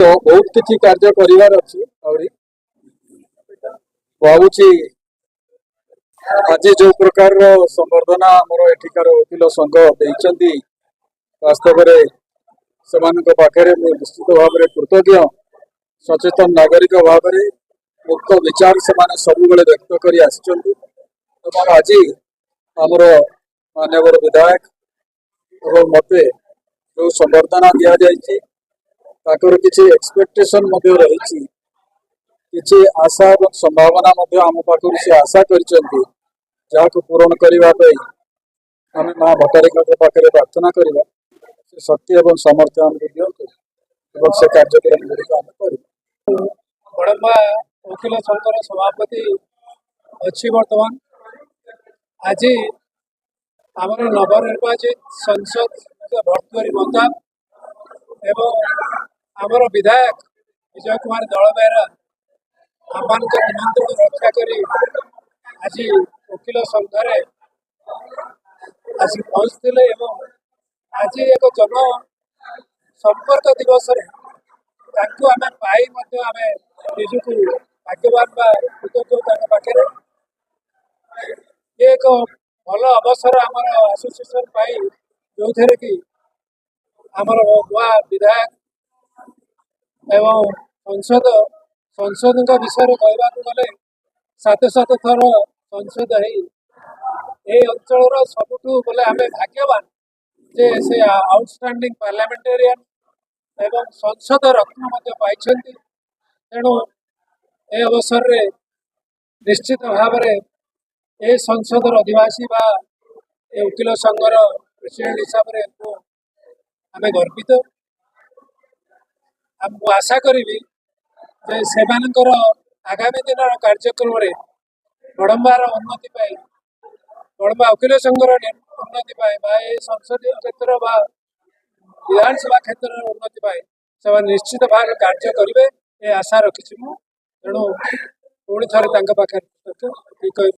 तो बहुत किसी कार्य करिवार अछि आउरी भावुची आज जो प्रकार संवर्धना आमर एठिकार वकील संघ देइचंती वास्तव में सेमानक पाखरे निश्चित भाव में कृतज्ञ सचेतन नागरिक भाव में मुक्त विचार से सब व्यक्त कर आज आमर माननीय विधायक एवं मते जो संवर्धना दि जाइए किसी एक्सपेक्टेशन रही किसी आशा और संभावना आम पाखु से आशा कर पूरण करने आम माँ भट्टारिका पाखे प्रार्थना करवा शक्ति और सामर्थ्य आमको दिखाते से कार्यक्रम गुड़िक आम कर बड़म्बा वकील संघर सभापति अच्छी बर्तमान आज आमर नवनिर्वाचित संसद भर्तुआरी मता एवं आमर विधायक विजय कुमार दल बेहरा आमान निमंत्रण रक्षा कर आज वकील संघरे आसी पहुँचते आज एक जन संपर्क दिवस आम पाई निजक भाग्यवान कृतज्ञ पाखे ये एक भल अवसर आमर एसोसिएशन पाई जो थे कि आमर नवा विधायक एवं संसद विषय कहवाक गले 7 थर संसद है अंचल सबुठू बोले आम भाग्यवान जे से आउटस्टैंडिंग पार्लियामेंटेरियन एवं संसद रत्न पाई तेणु ए अवसर रे निश्चित भाव में ए संसदर अधिवासी बा ए वकील संघर प्रेसिडेंट हिसाब से आम गर्वित आशा करी से आगामी दिन कार्यक्रम में बड़म्बार उन्नति पाई बड़म्बा वकील संघर उन्नति पाए संसदीय क्षेत्र विधानसभा क्षेत्र उन्नति पाए से निश्चित भाव कार्य करेंगे ये आशा रखी तेणु पुणी थे पाखे